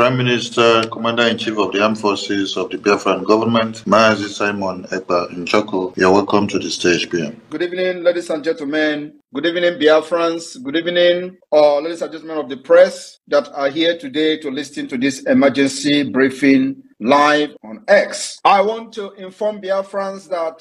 Prime Minister, Commander-in-Chief of the Armed Forces of the Biafran government, Mazi Simon Ekpa Nchoko, you're welcome to the stage, PM. Good evening, ladies and gentlemen. Good evening, Biafrans. Good evening, ladies and gentlemen of the press that are here today to listen to this emergency briefing live on X. I want to inform Biafrans that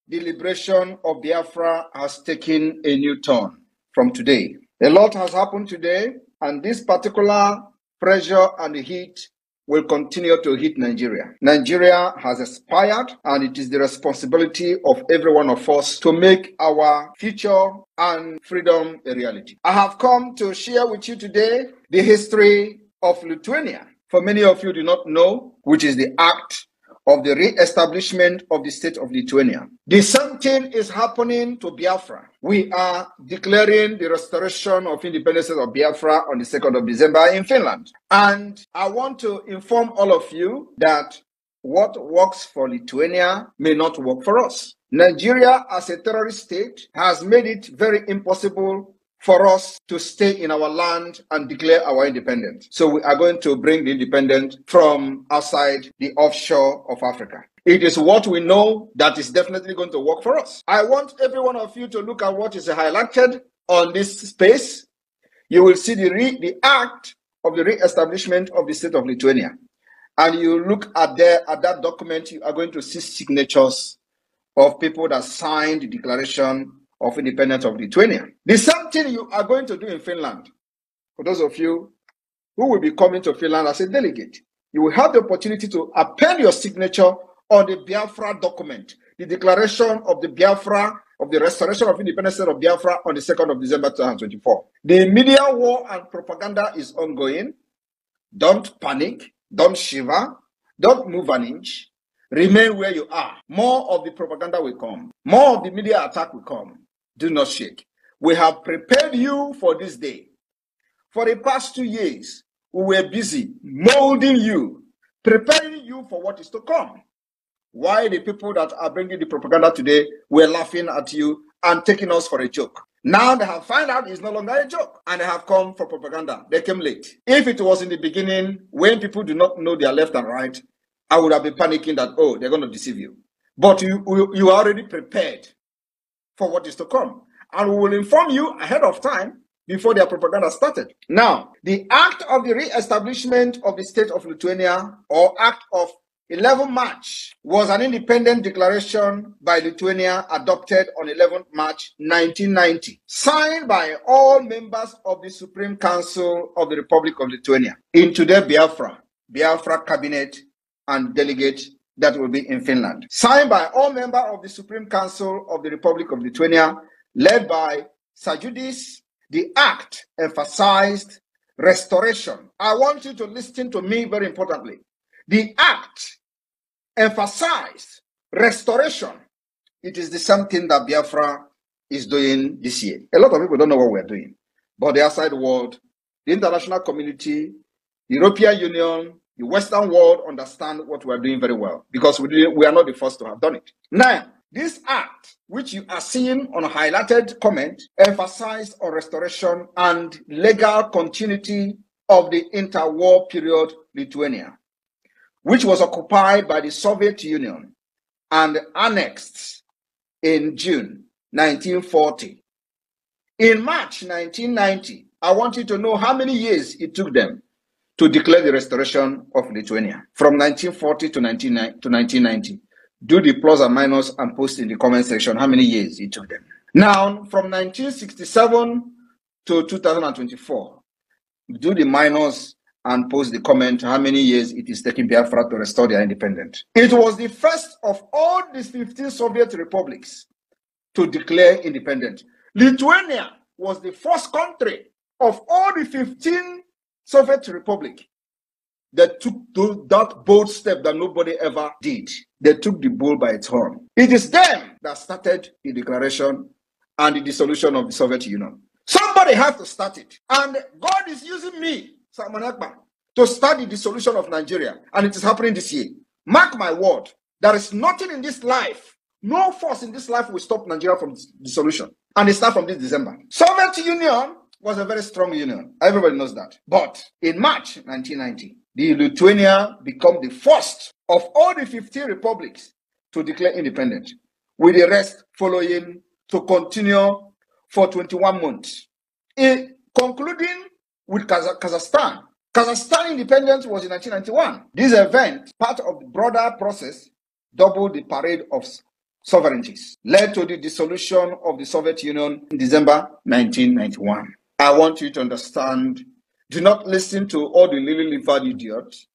the liberation of Biafra has taken a new turn from today. A lot has happened today, and this particular pressure and heat will continue to hit Nigeria. Nigeria has expired, and it is the responsibility of every one of us to make our future and freedom a reality. I have come to share with you today the history of Lithuania. For many of you do not know, which is the act of the re-establishment of the state of Lithuania. The same thing is happening to Biafra. We are declaring the restoration of independence of Biafra on the 2nd of December in Finland. And I want to inform all of you that what works for Lithuania may not work for us. Nigeria, as a terrorist state, has made it very impossible for us to stay in our land and declare our independence. So we are going to bring the independence from outside the offshore of Africa. It is what we know that is definitely going to work for us. I want every one of you to look at what is highlighted on this space. You will see the act of the re-establishment of the state of Lithuania. And you look at that document, you are going to see signatures of people that signed the declaration of independence of Lithuania. The same thing you are going to do in Finland. For those of you who will be coming to Finland as a delegate, you will have the opportunity to append your signature on the Biafra document, the declaration of the Biafra, of the restoration of independence of Biafra on the 2nd of December 2024. The media war and propaganda is ongoing. Don't panic, don't shiver, don't move an inch. Remain where you are. More of the propaganda will come. More of the media attack will come. Do not shake. We have prepared you for this day. For the past 2 years, we were busy molding you, preparing you for what is to come. Why the people that are bringing the propaganda today were laughing at you and taking us for a joke. Now they have found out it's no longer a joke, and they have come for propaganda. They came late. If it was in the beginning, when people do not know their left and right, I would have been panicking that, oh, they're going to deceive you. But you are already prepared for what is to come. And we will inform you ahead of time before their propaganda started. Now, the act of the re-establishment of the state of Lithuania, or act of 11 March, was an independent declaration by Lithuania adopted on 11 March 1990, signed by all members of the Supreme Council of the Republic of Lithuania, into the Biafra cabinet and delegate that will be in Finland. Signed by all members of the Supreme Council of the Republic of Lithuania, led by Sajudis. The act emphasized restoration. I want you to listen to me very importantly. The act emphasized restoration. It is the same thing that Biafra is doing this year. A lot of people don't know what we're doing. But the outside world, the international community, the European Union, the Western world understand what we are doing very well, because we are not the first to have done it. Now, this act, which you are seeing on a highlighted comment, emphasized on restoration and legal continuity of the interwar period Lithuania, which was occupied by the Soviet Union and annexed in June 1940. In March 1990, I want you to know how many years it took them to declare the restoration of Lithuania, from 1940 to 1990. Do the plus and minus and post in the comment section how many years it took them. Now, from 1967 to 2024, do the minus and post the comment how many years it is taking Biafra to restore their independence. It was the first of all these 15 Soviet republics to declare independence. Lithuania was the first country of all the 15 Soviet Republic that took that bold step that nobody ever did. They took the bull by its horn. It is them that started the declaration and the dissolution of the Soviet Union. Somebody has to start it. And God is using me, Simon Ekpa, to start the dissolution of Nigeria. And it is happening this year. Mark my word, there is nothing in this life, no force in this life will stop Nigeria from dissolution. And it starts from this December. Soviet Union was a very strong union. Everybody knows that. But in March 1990, Lithuania became the first of all the 15 republics to declare independence, with the rest following to continue for 21 months, concluding with Kazakhstan. Kazakhstan independence was in 1991. This event, part of the broader process, doubled the parade of sovereignties, led to the dissolution of the Soviet Union in December 1991. I want you to understand, do not listen to all the lily-livered idiots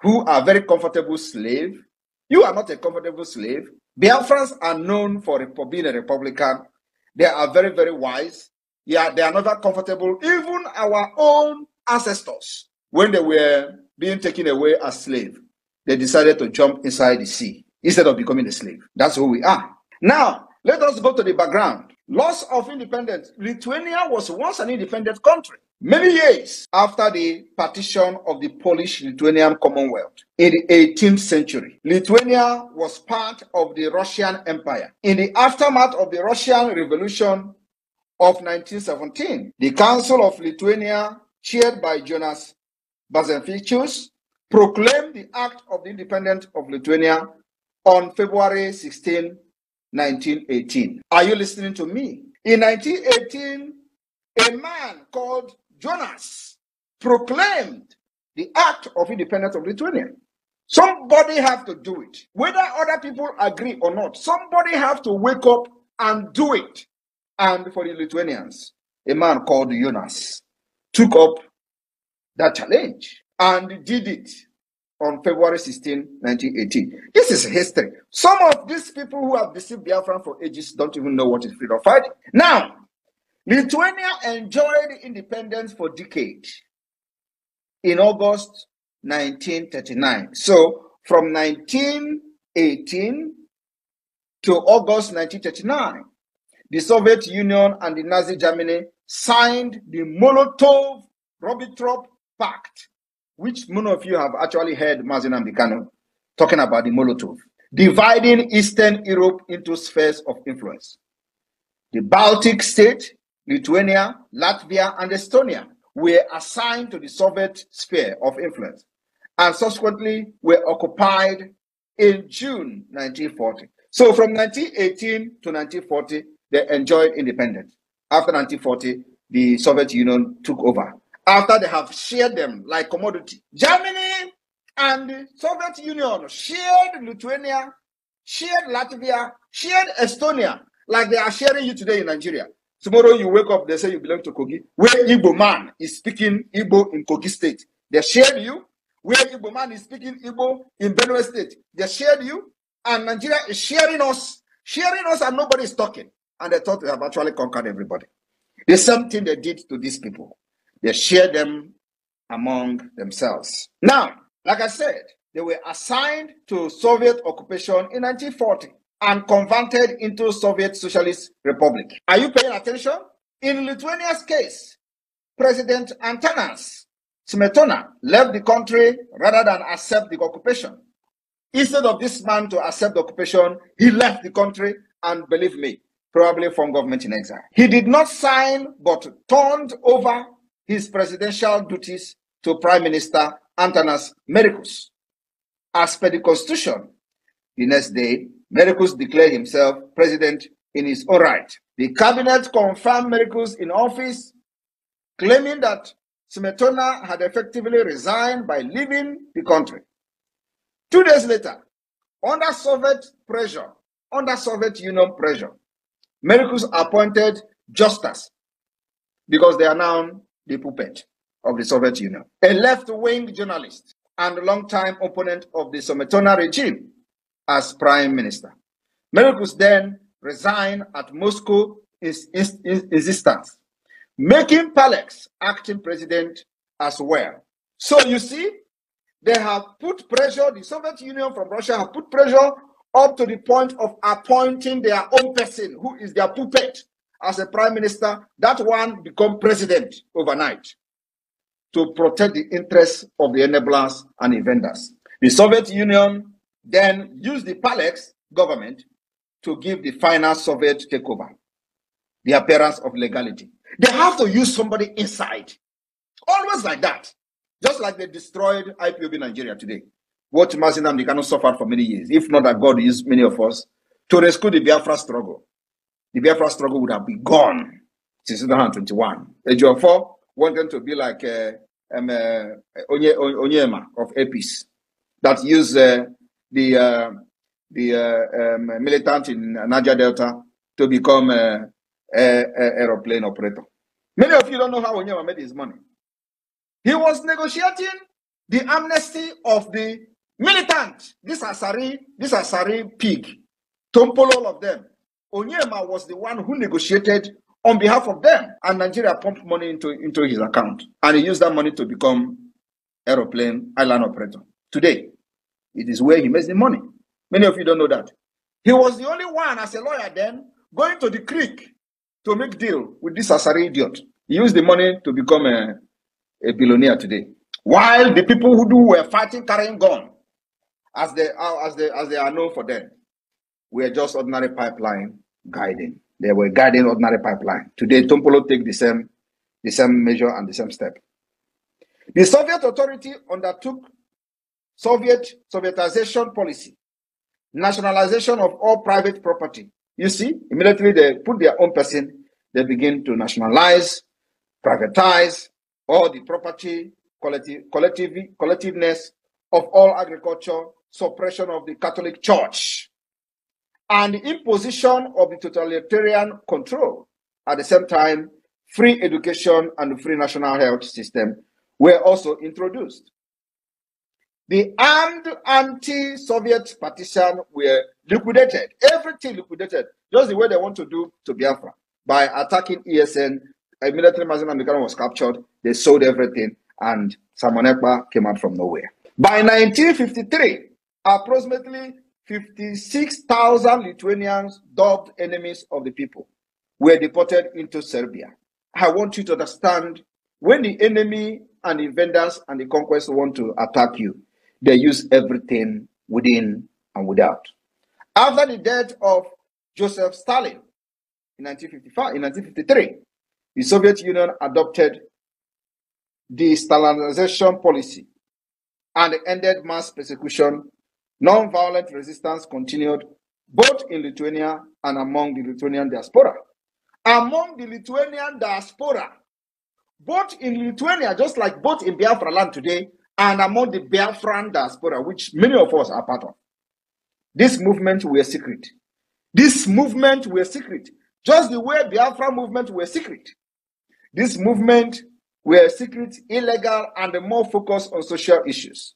who are very comfortable slaves. You are not a comfortable slave. Biafrans are known for being a Republican. They are very, very wise. Yeah, they are not comfortable. Even our own ancestors, when they were being taken away as slaves, they decided to jump inside the sea instead of becoming a slave. That's who we are. Now, let us go to the background. Loss of independence. Lithuania was once an independent country. Many years after the partition of the Polish-Lithuanian Commonwealth in the 18th century, Lithuania was part of the Russian Empire. In the aftermath of the Russian Revolution of 1917, the Council of Lithuania, chaired by Jonas Bazenfichus, proclaimed the Act of the Independence of Lithuania on February 16, 1918. Are you listening to me? In 1918, a man called Jonas proclaimed the Act of Independence of Lithuania. Somebody have to do it. Whether other people agree or not, somebody have to wake up and do it. And for the Lithuanians, a man called Jonas took up that challenge and did it on February 16, 1918. This is history. Some of these people who have deceived Biafran for ages don't even know what is freedom fighting. Now, Lithuania enjoyed independence for decades in August 1939. So, from 1918 to August 1939, the Soviet Union and the Nazi Germany signed the Molotov-Ribbentrop Pact, which many of you have actually heard Mazen Ambikano talking about the Molotov, dividing Eastern Europe into spheres of influence. The Baltic states, Lithuania, Latvia, and Estonia were assigned to the Soviet sphere of influence and subsequently were occupied in June 1940. So from 1918 to 1940, they enjoyed independence. After 1940, the Soviet Union took over. After they have shared them like commodity, Germany and the Soviet Union shared Lithuania, shared Latvia, shared Estonia, like they are sharing you today in Nigeria. Tomorrow you wake up, they say you belong to Kogi. Where Igbo man is speaking Igbo in Kogi state, they shared you. Where Igbo man is speaking Igbo in Benue state, they shared you. And Nigeria is sharing us, and nobody is talking. And they thought they have actually conquered everybody. The same thing they did to these people. They shared them among themselves. Now, like I said, they were assigned to Soviet occupation in 1940 and converted into Soviet Socialist Republic. Are you paying attention? In Lithuania's case, President Antanas Smetona left the country rather than accept the occupation. Instead of this man to accept the occupation, he left the country and, believe me, probably from government in exile. He did not sign but turned over his presidential duties to Prime Minister Antanas Mericus. As per the constitution, the next day, Mericus declared himself president in his own right. The cabinet confirmed Mericus in office, claiming that Smetona had effectively resigned by leaving the country. 2 days later, under Soviet Union pressure, Mericus appointed Justus, because they are now the puppet of the Soviet Union, a left-wing journalist and longtime opponent of the Smetona regime, as prime minister. Mericus then resigned at Moscow insistence, making Palex acting president as well. So you see, they have put pressure, the Soviet Union from Russia have put pressure up to the point of appointing their own person, who is their puppet, as a prime minister. That one become president overnight to protect the interests of the enablers and inventors. The Soviet Union then used the Palex government to give the final Soviet takeover the appearance of legality. They have to use somebody inside. Always like that. Just like they destroyed IPOB Nigeria today. What Mazinam they cannot suffer for many years, if not that God used many of us to rescue the Biafra struggle. The Biafra struggle would have been gone since 2021. Ejiofor wanted to be like Onyema of APIS that used the militant in Niger Delta to become an aeroplane operator. Many of you don't know how Onyema made his money. He was negotiating the amnesty of the militant, this Asari pig, Tompolo, all of them. Onyema was the one who negotiated on behalf of them, and Nigeria pumped money into his account, and he used that money to become aeroplane island operator. Today, it is where he makes the money. Many of you don't know that. He was the only one, as a lawyer then, going to the creek to make deal with this Asari idiot. He used the money to become a billionaire today. While the people who were fighting, carrying gun, as they are known for them, were just ordinary pipeline guiding. They were guiding ordinary pipeline. Today, Tompolo take the same measure and the same step. The Soviet authority undertook Sovietization policy, nationalization of all private property. You see, immediately they put their own person, they begin to nationalize, privatize all the property, collectiveness of all agriculture, suppression of the Catholic Church, and the imposition of the totalitarian control. At the same time, free education and free national health system were also introduced. The armed anti-Soviet partisan were liquidated, everything liquidated, just the way they want to do to Biafra. By attacking ESN, immediately Mazen Amikano was captured, they sold everything, and Simon Ekpa came out from nowhere. By 1953, approximately 56,000 Lithuanians, dubbed enemies of the people, were deported into Serbia. I want you to understand, when the enemy and the invaders and the conquest want to attack you, they use everything within and without. After the death of Joseph Stalin in 1953, the Soviet Union adopted the Stalinization policy and ended mass persecution. Non-violent resistance continued both in Lithuania and among the Lithuanian diaspora. Among the Lithuanian diaspora, both in Lithuania, just like both in Biafra land today, and among the Biafran diaspora, which many of us are part of. This movement were secret. This movement were secret. Just the way Biafra movement were secret. This movement were secret, illegal, and more focused on social issues,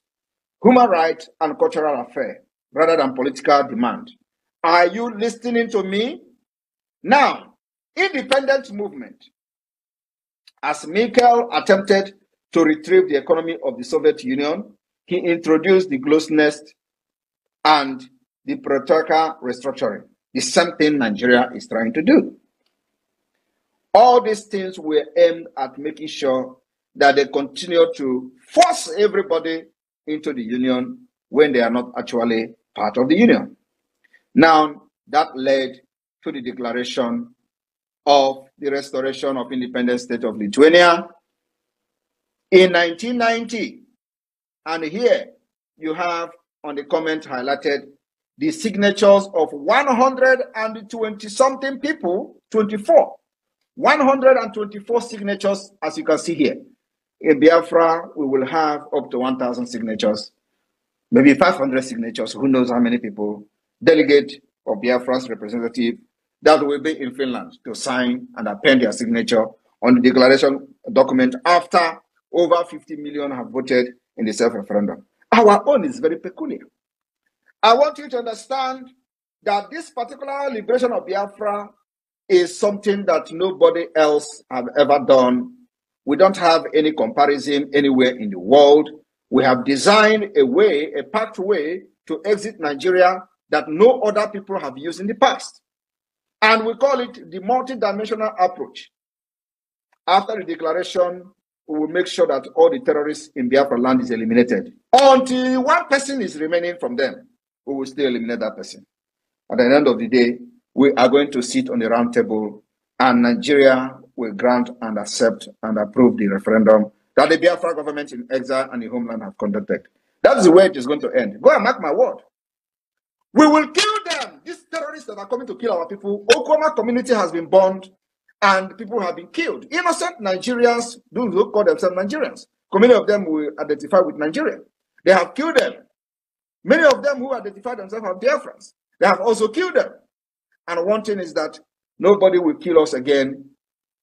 human rights, and cultural affairs, rather than political demand. Are you listening to me? Now, independent movement. As Mikhail attempted to retrieve the economy of the Soviet Union, he introduced the Glasnost and the Protraka restructuring, the same thing Nigeria is trying to do. All these things were aimed at making sure that they continue to force everybody into the union when they are not actually part of the union. Now, that led to the declaration of the restoration of independent state of Lithuania in 1990. And here you have on the comment highlighted the signatures of 120 something people, 124 signatures, as you can see here. In Biafra, we will have up to 1,000 signatures, maybe 500 signatures, who knows how many people, delegate of Biafra's representative that will be in Finland to sign and append their signature on the declaration document after over 50 million have voted in the self-referendum. Our own is very peculiar. I want you to understand that this particular liberation of Biafra is something that nobody else have ever done. We don't have any comparison anywhere in the world. We have designed a way, a pathway to exit Nigeria that no other people have used in the past. And we call it the multidimensional approach. After the declaration, we will make sure that all the terrorists in Biafra land is eliminated. Until one person is remaining from them, we will still eliminate that person. At the end of the day, we are going to sit on the round table and Nigeria will grant and accept and approve the referendum that the Biafra government in exile and the homeland have conducted. That is the way it is going to end. Go and mark my word. We will kill them. These terrorists that are coming to kill our people. Okoma community has been burned and people have been killed. Innocent Nigerians do not call themselves Nigerians. Many of them will identify with Nigeria. They have killed them. Many of them who identify themselves as Biafrans, they have also killed them. And one thing is that nobody will kill us again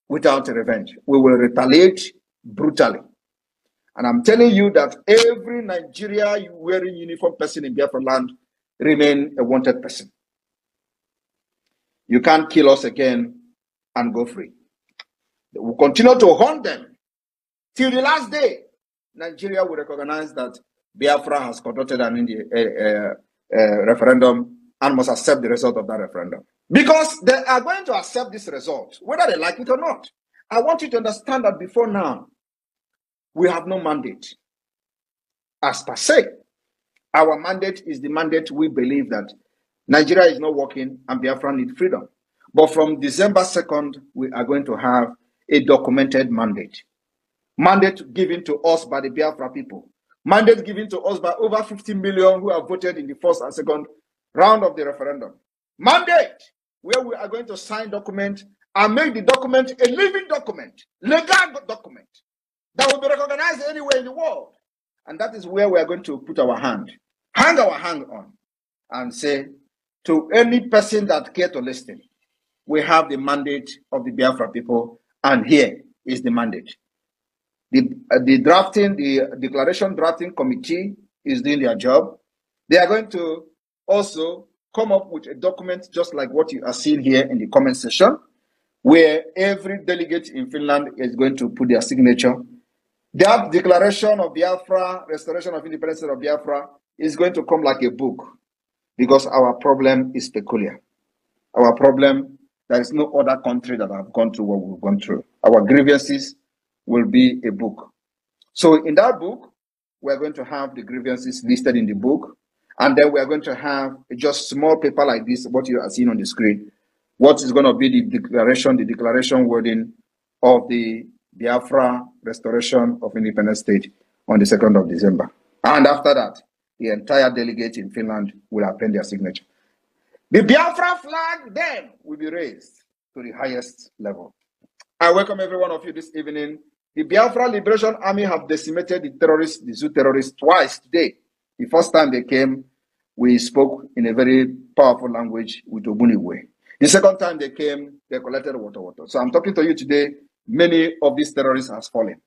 without revenge. We will retaliate brutally. And I'm telling you that every Nigeria wearing uniform person in Biafra land remain a wanted person. You can't kill us again and go free. We will continue to hunt them till the last day. Nigeria will recognize that Biafra has conducted an referendum and must accept the result of that referendum. Because they are going to accept this result, whether they like it or not. I want you to understand that before now, we have no mandate. As per se, our mandate is the mandate we believe that Nigeria is not working and Biafra need freedom. But from December 2nd, we are going to have a documented mandate. Mandate given to us by the Biafra people. Mandate given to us by over 50 million who have voted in the first and second round of the referendum. Mandate where we are going to sign document and make the document a living document, legal document that will be recognized anywhere in the world. And that is where we are going to put our hand, hang our hand on, and say to any person that care to listen, we have the mandate of the Biafra people, and here is the mandate. The declaration drafting committee is doing their job. They are going to also come up with a document just like what you are seeing here in the comment section, where every delegate in Finland is going to put their signature. That declaration of Biafra, restoration of independence of Biafra, is going to come like a book, because our problem is peculiar. Our problem, there is no other country that have gone through what we've gone through. Our grievances will be a book. So in that book, we're going to have the grievances listed in the book, and then we're going to have just small paper like this, what you are seeing on the screen, what is going to be the declaration wording of the Biafra restoration of independent state on the 2nd of December. And after that, the entire delegate in Finland will append their signature. The Biafra flag then will be raised to the highest level. I welcome every one of you this evening. The Biafra Liberation Army have decimated the terrorists, the Zoo terrorists, twice today. The first time they came, we spoke in a very powerful language with Ogbunigwe. The second time they came, they collected water. So I'm talking to you today, many of these terrorists have fallen.